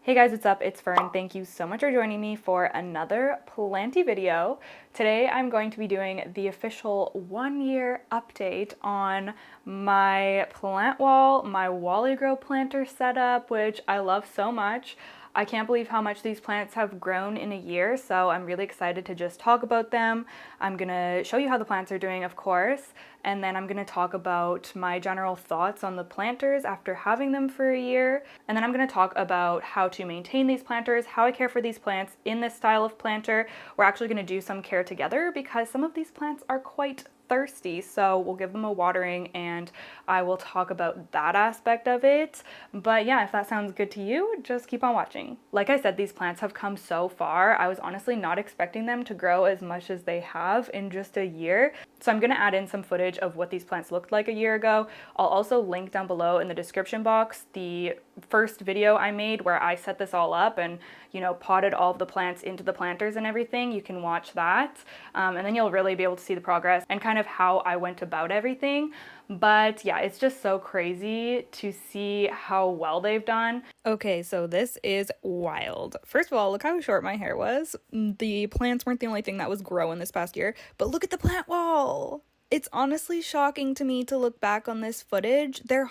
Hey guys, what's up? It's Fern. Thank you so much for joining me for another Planty video. Today I'm going to be doing the official 1-year update on my plant wall, my Wally Grow planter setup, which I love so much. I can't believe how much these plants have grown in a year, so I'm really excited to just talk about them. I'm gonna show you how the plants are doing, of course, and then I'm gonna talk about my general thoughts on the planters after having them for a year, and then I'm gonna talk about how to maintain these planters, how I care for these plants in this style of planter. We're actually gonna do some care together because some of these plants are quite thirsty, so we'll give them a watering and I will talk about that aspect of it. But yeah, if that sounds good to you, just keep on watching. Like I said, these plants have come so far. I was honestly not expecting them to grow as much as they have in just a year. So I'm gonna add in some footage of what these plants looked like a year ago. I'll also link down below in the description box the first video I made where I set this all up and, you know, potted all of the plants into the planters and everything. You can watch that. And then you'll really be able to see the progress and kind of how I went about everything. But yeah, it's just so crazy to see how well they've done. Okay, so this is wild. First of all, look how short my hair was. The plants weren't the only thing that was growing this past year, but look at the plant wall. It's honestly shocking to me to look back on this footage. They're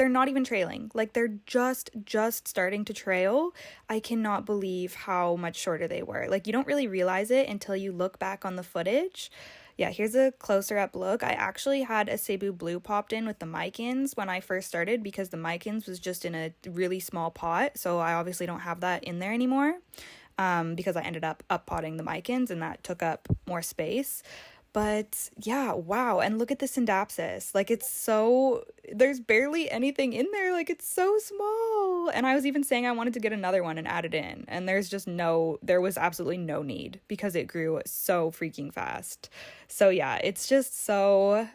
not even trailing. Like they're just starting to trail. I cannot believe how much shorter they were. Like you don't really realize it until you look back on the footage. Yeah, here's a closer up look. I actually had a Cebu Blue popped in with the micans when I first started because the micans was just in a really small pot. So I obviously don't have that in there anymore because I ended up potting the micans and that took up more space. But yeah, wow. And look at the Scindapsus. Like there's barely anything in there. Like it's so small. And I was even saying I wanted to get another one and add it in. And there was absolutely no need because it grew so freaking fast. So yeah, it's just so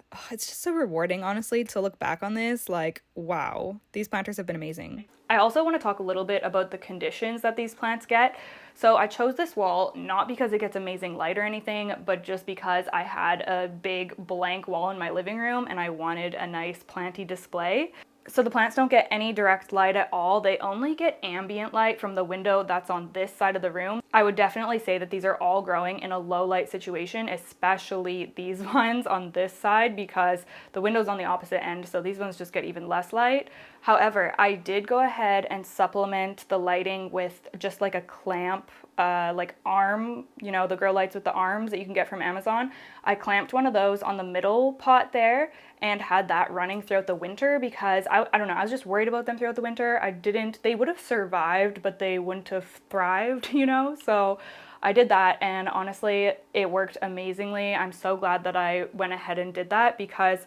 rewarding, honestly, to look back on this. Like, wow, these planters have been amazing. I also want to talk a little bit about the conditions that these plants get. So I chose this wall not because it gets amazing light or anything, but just because I had a big blank wall in my living room and I wanted a nice planty display. So the plants don't get any direct light at all. They only get ambient light from the window that's on this side of the room. I would definitely say that these are all growing in a low light situation, especially these ones on this side because the window's on the opposite end, so these ones just get even less light. However, I did go ahead and supplement the lighting with just like a clamp, like arm, you know, the grow lights with the arms that you can get from Amazon. I clamped one of those on the middle pot there and had that running throughout the winter because I don't know, I was just worried about them throughout the winter. They would have survived, but they wouldn't have thrived, you know? So I did that and honestly, it worked amazingly. I'm so glad that I went ahead and did that because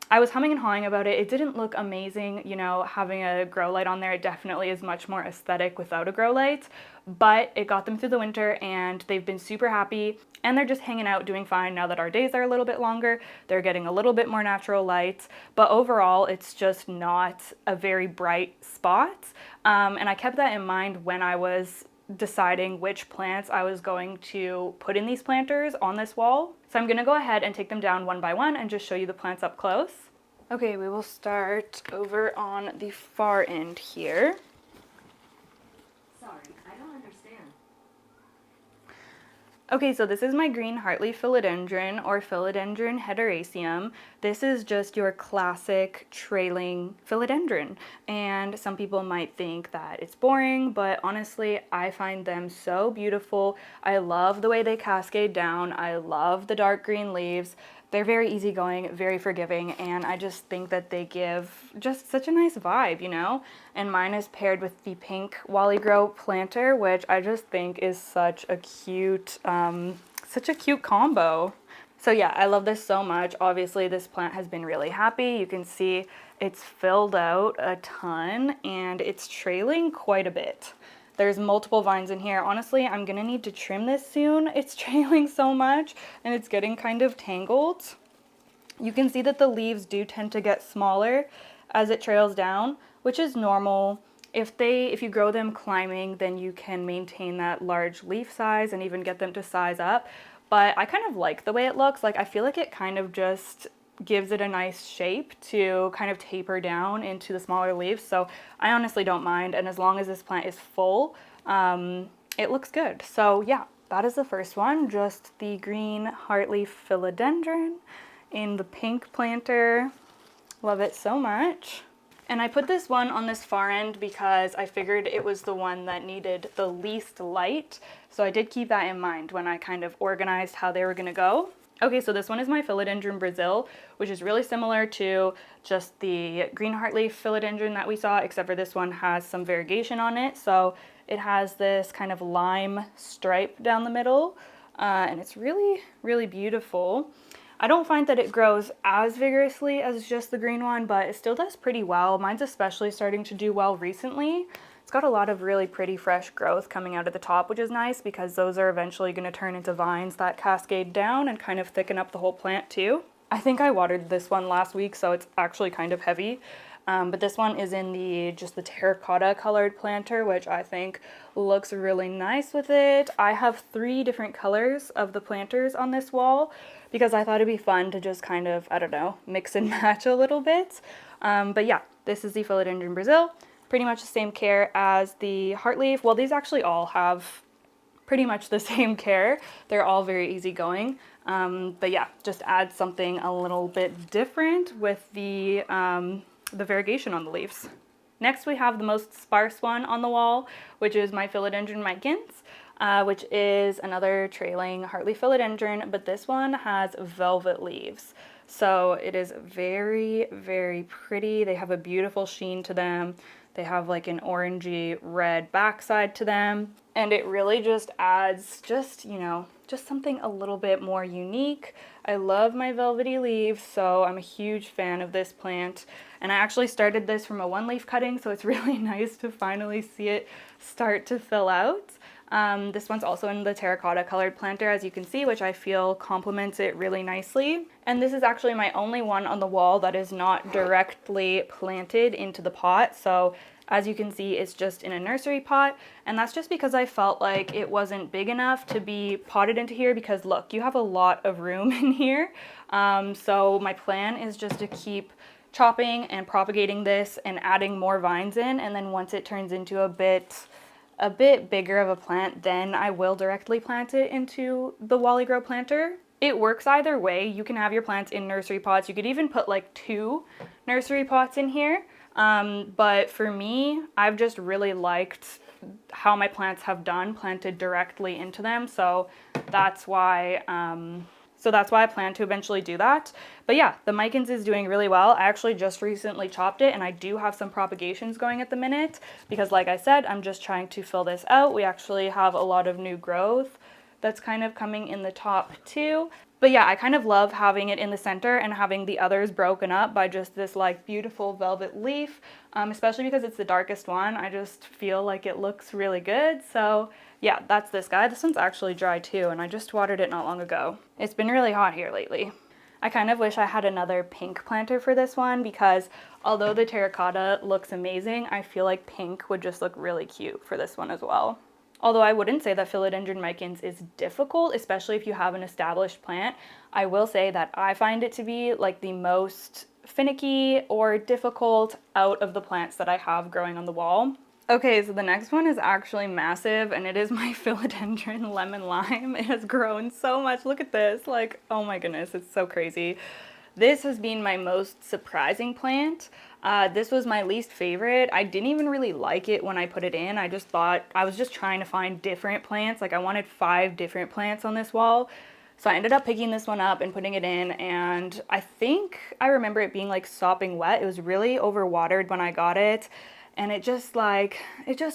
I was humming and hawing about it. It didn't look amazing, you know, having a grow light on there. It definitely is much more aesthetic without a grow light, but it got them through the winter and they've been super happy and they're just hanging out doing fine now that our days are a little bit longer. They're getting a little bit more natural light, but overall it's just not a very bright spot. And I kept that in mind when I was deciding which plants I was going to put in these planters on this wall. So I'm gonna go ahead and take them down one by one and just show you the plants up close. Okay, we will start over on the far end here. Sorry, I don't understand. Okay, so this is my green heartleaf philodendron or Philodendron hederaceum. This is just your classic trailing philodendron. And some people might think that it's boring, but honestly, I find them so beautiful. I love the way they cascade down. I love the dark green leaves. They're very easygoing, very forgiving, and I just think that they give just such a nice vibe, you know? And mine is paired with the pink Wally Grow planter, which I just think is such a cute combo. So yeah, I love this so much. Obviously, this plant has been really happy. You can see it's filled out a ton, and it's trailing quite a bit. There's multiple vines in here. Honestly, I'm gonna need to trim this soon. It's trailing so much and it's getting kind of tangled. You can see that the leaves do tend to get smaller as it trails down, which is normal. If you grow them climbing, then you can maintain that large leaf size and even get them to size up. But I kind of like the way it looks. Like I feel like it kind of just gives it a nice shape to kind of taper down into the smaller leaves. So I honestly don't mind, and as long as this plant is full, it looks good. So yeah, that is the first one, just the green heartleaf philodendron in the pink planter. Love it so much. And I put this one on this far end because I figured it was the one that needed the least light. So I did keep that in mind when I kind of organized how they were gonna go. Okay, so this one is my Philodendron Brazil, which is really similar to just the green heartleaf philodendron that we saw, except for this one has some variegation on it. So it has this kind of lime stripe down the middle, and it's really, really beautiful. I don't find that it grows as vigorously as just the green one, but it still does pretty well. Mine's especially starting to do well recently. It's got a lot of really pretty fresh growth coming out of the top, which is nice because those are eventually going to turn into vines that cascade down and kind of thicken up the whole plant too. I think I watered this one last week, so it's actually kind of heavy. But this one is in just the terracotta colored planter, which I think looks really nice with it. I have 3 different colors of the planters on this wall because I thought it'd be fun to just kind of, I don't know, mix and match a little bit. But yeah, this is the Philodendron Brazil. Pretty much the same care as the heartleaf. Well, these actually all have pretty much the same care. They're all very easygoing. But yeah, just add something a little bit different with the variegation on the leaves. Next, we have the most sparse one on the wall, which is my Philodendron micans, which is another trailing heartleaf philodendron, but this one has velvet leaves. So it is very, very pretty. They have a beautiful sheen to them. They have like an orangey red backside to them. And it really just adds just something a little bit more unique. I love my velvety leaves, so I'm a huge fan of this plant. And I actually started this from a 1-leaf cutting, so it's really nice to finally see it start to fill out. This one's also in the terracotta colored planter, as you can see, which I feel complements it really nicely. And this is actually my only one on the wall that is not directly planted into the pot. So as you can see, it's just in a nursery pot, and that's just because I felt like it wasn't big enough to be potted into here because look, you have a lot of room in here. So my plan is just to keep chopping and propagating this and adding more vines in, and then once it turns into a bit bigger of a plant, then I will directly plant it into the Wally Grow planter. It works either way. You can have your plants in nursery pots. You could even put like 2 nursery pots in here. But for me, I've just really liked how my plants have done planted directly into them. So that's why I plan to eventually do that. But yeah, the micans is doing really well. I actually just recently chopped it, and I do have some propagations going at the minute because like I said, I'm just trying to fill this out. We actually have a lot of new growth that's kind of coming in the top too. But yeah, I kind of love having it in the center and having the others broken up by just this like beautiful velvet leaf, especially because it's the darkest one. I just feel like it looks really good. So yeah, that's this guy. This one's actually dry too, and I just watered it not long ago. It's been really hot here lately. I kind of wish I had another pink planter for this one because although the terracotta looks amazing, I feel like pink would just look really cute for this one as well. Although I wouldn't say that Philodendron micans is difficult, especially if you have an established plant. I will say that I find it to be like the most finicky or difficult out of the plants that I have growing on the wall. Okay, so the next one is actually massive, and it is my Philodendron lemon lime. It has grown so much. Look at this. Like, oh my goodness, it's so crazy. This has been my most surprising plant. This was my least favorite. I didn't even really like it when I put it in. I just thought, I was just trying to find different plants. Like I wanted 5 different plants on this wall. So I ended up picking this one up and putting it in, and I think I remember it being like sopping wet. It was really overwatered when I got it, and it just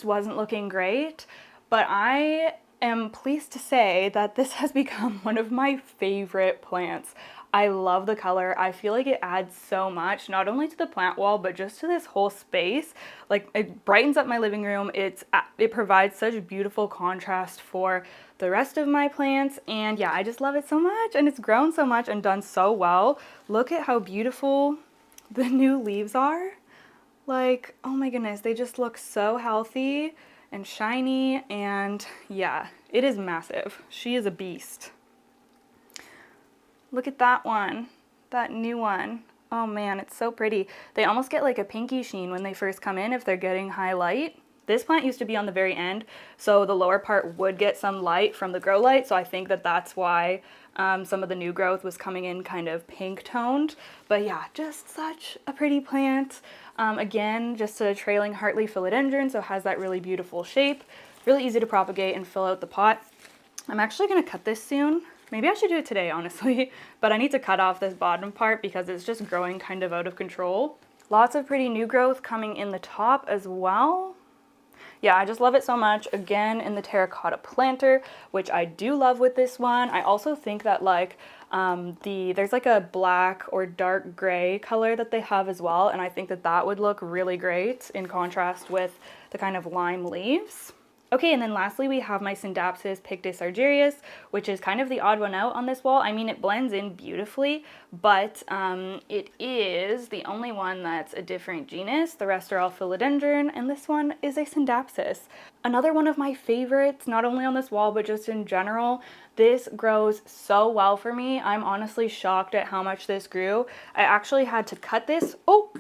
wasn't looking great. But I am pleased to say that this has become one of my favorite plants. I love the color. I feel like it adds so much, not only to the plant wall, but just to this whole space. Like it brightens up my living room. It provides such beautiful contrast for the rest of my plants. And yeah, I just love it so much, and it's grown so much and done so well. Look at how beautiful the new leaves are. Like, oh my goodness, they just look so healthy and shiny, and yeah, it is massive. She is a beast. Look at that one. that new one. Oh man, it's so pretty. They almost get like a pinky sheen when they first come in if they're getting high light. This plant used to be on the very end, so the lower part would get some light from the grow light, so I think that that's why some of the new growth was coming in kind of pink toned. But yeah, just such a pretty plant. Again, just a trailing heartleaf philodendron, so it has that really beautiful shape. Really easy to propagate and fill out the pot. I'm actually going to cut this soon. Maybe I should do it today, honestly, but I need to cut off this bottom part because it's just growing kind of out of control. Lots of pretty new growth coming in the top as well. Yeah, I just love it so much. Again, in the terracotta planter, which I do love with this one. I also think that like there's like a black or dark gray color that they have as well, and I think that that would look really great in contrast with the kind of lime leaves. Okay, and then lastly we have my Scindapsus pictus argyrius, which is kind of the odd one out on this wall. I mean, it blends in beautifully, but it is the only one that's a different genus. The rest are all philodendron, and this one is a Scindapsus. Another one of my favorites, not only on this wall, but just in general. This grows so well for me. I'm honestly shocked at how much this grew. I actually had to cut this. Oh,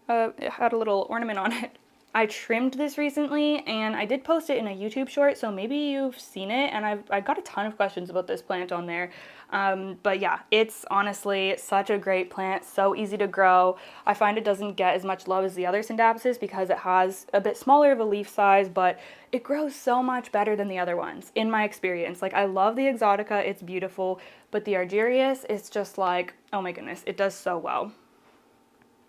it had a little ornament on it. I trimmed this recently, and I did post it in a YouTube short, so maybe you've seen it, and I got a ton of questions about this plant on there. But yeah, it's honestly such a great plant, so easy to grow. I find it doesn't get as much love as the other Scindapsus because it has a bit smaller of a leaf size, but it grows so much better than the other ones, in my experience. Like, I love the Exotica, it's beautiful, but the Argyrius is just like, oh my goodness, it does so well.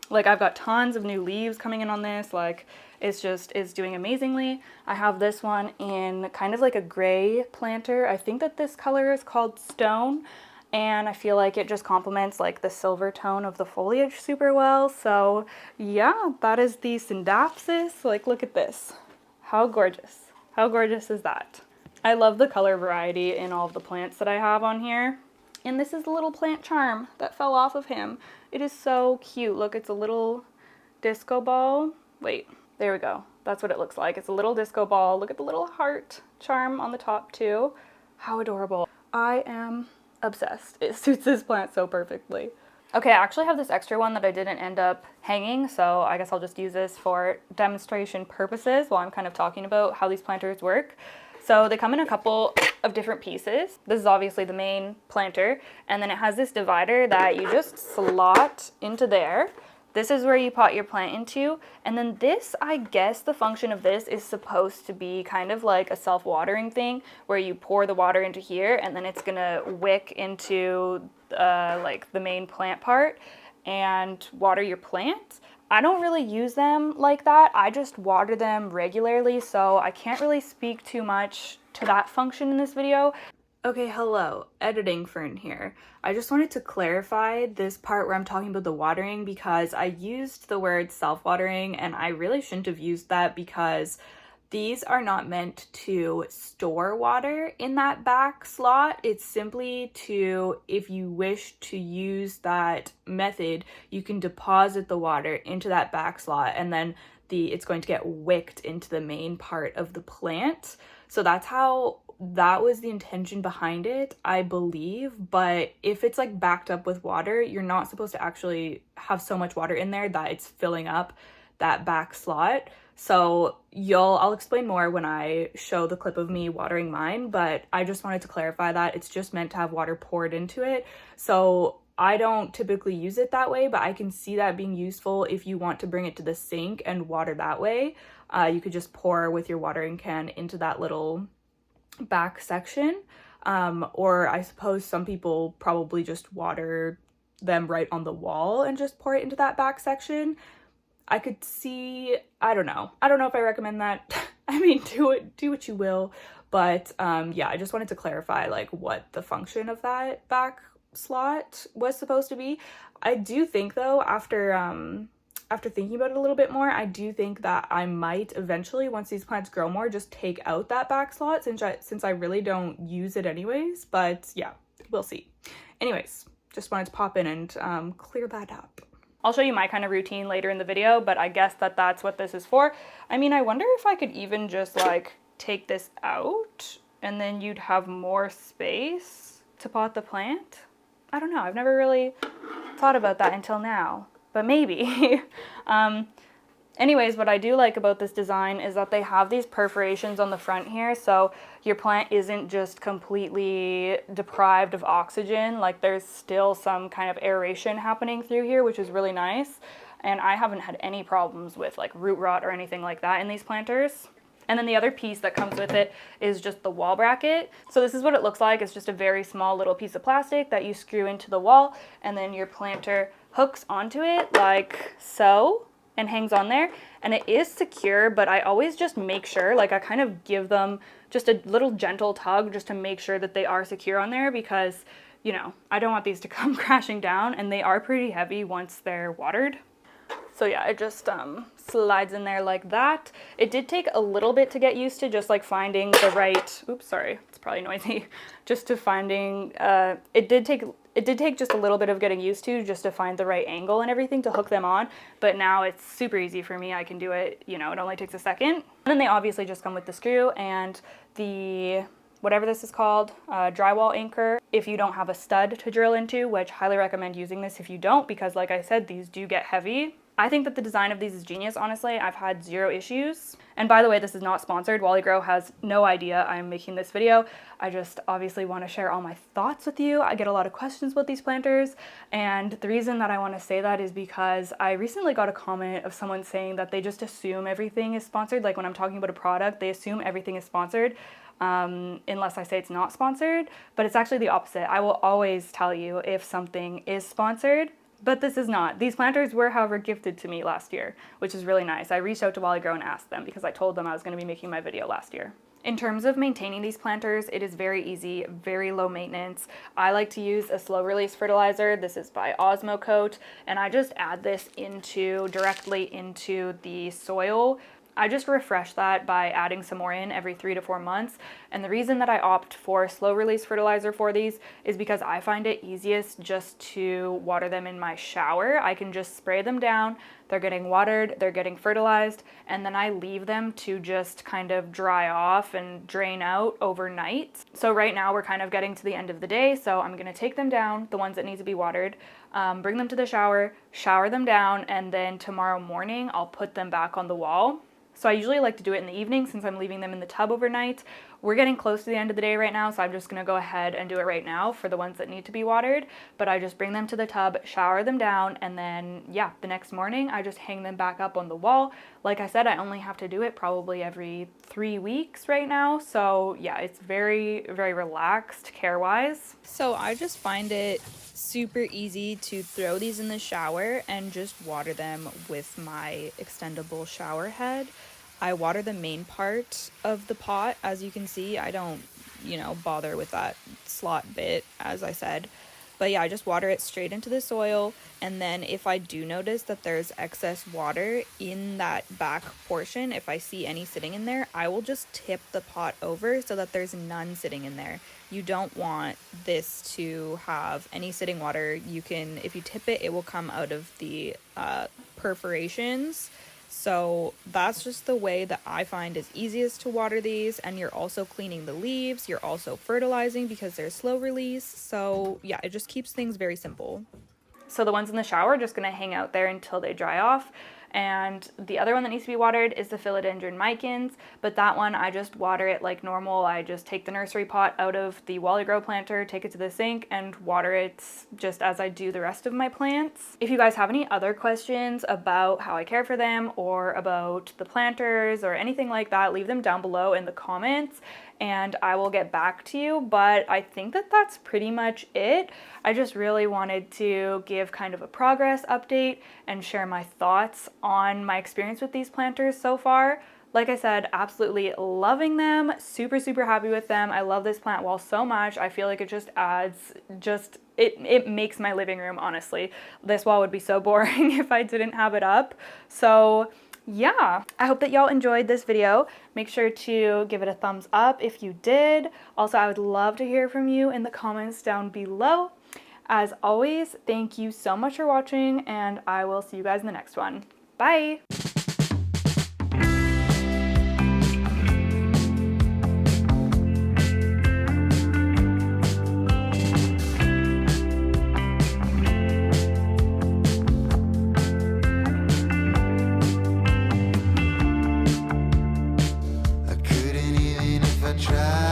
Like, I've got tons of new leaves coming in on this. Like, it's doing amazingly. I have this one in kind of like a gray planter. I think that this color is called Stone, and I feel like it just complements like the silver tone of the foliage super well. So yeah, that is the Scindapsus. Like, look at this. How gorgeous. How gorgeous is that? I love the color variety in all of the plants that I have on here. And this is the little plant charm that fell off of him. It is so cute. Look, it's a little disco ball. Wait, there we go. That's what it looks like. It's a little disco ball. Look at the little heart charm on the top too. How adorable. I am obsessed. It suits this plant so perfectly. Okay, I actually have this extra one that I didn't end up hanging, so I guess I'll just use this for demonstration purposes while I'm kind of talking about how these planters work. So they come in a couple of different pieces. This is obviously the main planter, and then it has this divider that you just slot into there. This is where you pot your plant into, and then this, I guess the function of this is supposed to be kind of like a self-watering thing where you pour the water into here and then it's gonna wick into like the main plant part and water your plant. I don't really use them like that. I just water them regularly, so I can't really speak too much to that function in this video. Okay, hello, editing Fern here. I just wanted to clarify this part where I'm talking about the watering because I used the word self-watering and I really shouldn't have used that because these are not meant to store water in that back slot. It's simply to, if you wish to use that method, you can deposit the water into that back slot and then it's going to get wicked into the main part of the plant. So that was the intention behind it, I believe. But if it's like backed up with water, you're not supposed to actually have so much water in there that it's filling up that back slot. So I'll explain more when I show the clip of me watering mine, but I just wanted to clarify that it's just meant to have water poured into it. So I don't typically use it that way, but I can see that being useful if you want to bring it to the sink and water that way. You could just pour with your watering can into that little back section. Or I suppose some people probably just water them right on the wall and just pour it into that back section. I could see, I don't know if I recommend that. I mean, do what you will, but yeah, I just wanted to clarify like what the function of that back slot was supposed to be. I do think though, after thinking about it a little bit more, I do think that I might eventually, once these plants grow more, just take out that back slot since I really don't use it anyways, but yeah, we'll see. Anyways, just wanted to pop in and clear that up. I'll show you my kind of routine later in the video, but I guess that's what this is for. I mean, I wonder if I could even just like take this out and then you'd have more space to pot the plant. I don't know. I've never really thought about that until now, but maybe. Anyways, what I do like about this design is that they have these perforations on the front here, so your plant isn't just completely deprived of oxygen. Like there's still some kind of aeration happening through here, which is really nice. And I haven't had any problems with like root rot or anything like that in these planters. And then the other piece that comes with it is just the wall bracket. So this is what it looks like. It's just a very small little piece of plastic that you screw into the wall, and then your planter hooks onto it like so and hangs on there. And it is secure, but I always just make sure, like I kind of give them just a little gentle tug just to make sure that they are secure on there, because, you know, I don't want these to come crashing down, and they are pretty heavy once they're watered. So yeah, it just slides in there like that. It did take a little bit to get used to, just like finding the right, oops, sorry, it's probably noisy, just to finding, it did take just a little bit of getting used to, just to find the right angle and everything to hook them on, but now it's super easy for me. I can do it, you know, it only takes a second. And then they obviously just come with the screw and the, whatever this is called, drywall anchor, if you don't have a stud to drill into, which highly recommend using this if you don't, because like I said, these do get heavy. I think that the design of these is genius, honestly. I've had zero issues. And by the way, this is not sponsored. Wally Grow has no idea I'm making this video. I just obviously want to share all my thoughts with you. I get a lot of questions about these planters, and the reason that I want to say that is because I recently got a comment of someone saying that they just assume everything is sponsored. Like when I'm talking about a product, they assume everything is sponsored. Unless I say it's not sponsored, but it's actually the opposite. I will always tell you if something is sponsored, but this is not. These planters were, however, gifted to me last year, which is really nice. I reached out to Wally Grow and asked them because I told them I was going to be making my video last year. In terms of maintaining these planters, it is very easy, very low maintenance. I like to use a slow release fertilizer. This is by Osmocote, and I just add this directly into the soil. I just refresh that by adding some more in every 3 to 4 months. And the reason that I opt for slow release fertilizer for these is because I find it easiest just to water them in my shower. I can just spray them down, they're getting watered, they're getting fertilized, and then I leave them to just kind of dry off and drain out overnight. So right now we're kind of getting to the end of the day, so I'm gonna take them down, the ones that need to be watered, bring them to the shower them down, and then tomorrow morning I'll put them back on the wall. So I usually like to do it in the evening since I'm leaving them in the tub overnight. We're getting close to the end of the day right now, so I'm just gonna go ahead and do it right now for the ones that need to be watered. But I just bring them to the tub, shower them down, and then yeah, the next morning I just hang them back up on the wall. Like I said, I only have to do it probably every 3 weeks right now. So yeah, it's very, very relaxed care-wise. So I just find it super easy to throw these in the shower and just water them with my extendable shower head. I water the main part of the pot. As you can see, I don't, you know, bother with that slot bit, as I said. But yeah, I just water it straight into the soil, and then if I do notice that there's excess water in that back portion, if I see any sitting in there, I will just tip the pot over so that there's none sitting in there. You don't want this to have any sitting water. You can, if you tip it, it will come out of the perforations. So that's just the way that I find is easiest to water these, and you're also cleaning the leaves, you're also fertilizing because they're slow release. So yeah, it just keeps things very simple. So the ones in the shower are just gonna hang out there until they dry off. And the other one that needs to be watered is the Philodendron micans, but that one I just water it like normal. I just take the nursery pot out of the Wally Grow planter, take it to the sink, and water it just as I do the rest of my plants. If you guys have any other questions about how I care for them or about the planters or anything like that, leave them down below in the comments and I will get back to you. But I think that that's pretty much it. I just really wanted to give kind of a progress update and share my thoughts on my experience with these planters so far. Like I said, absolutely loving them, super, super happy with them. I love this plant wall so much. I feel like it just adds, it makes my living room, honestly. This wall would be so boring if I didn't have it up. So yeah, I hope that y'all enjoyed this video. Make sure to give it a thumbs up if you did. Also, I would love to hear from you in the comments down below. As always, thank you so much for watching, and I will see you guys in the next one. Bye! try.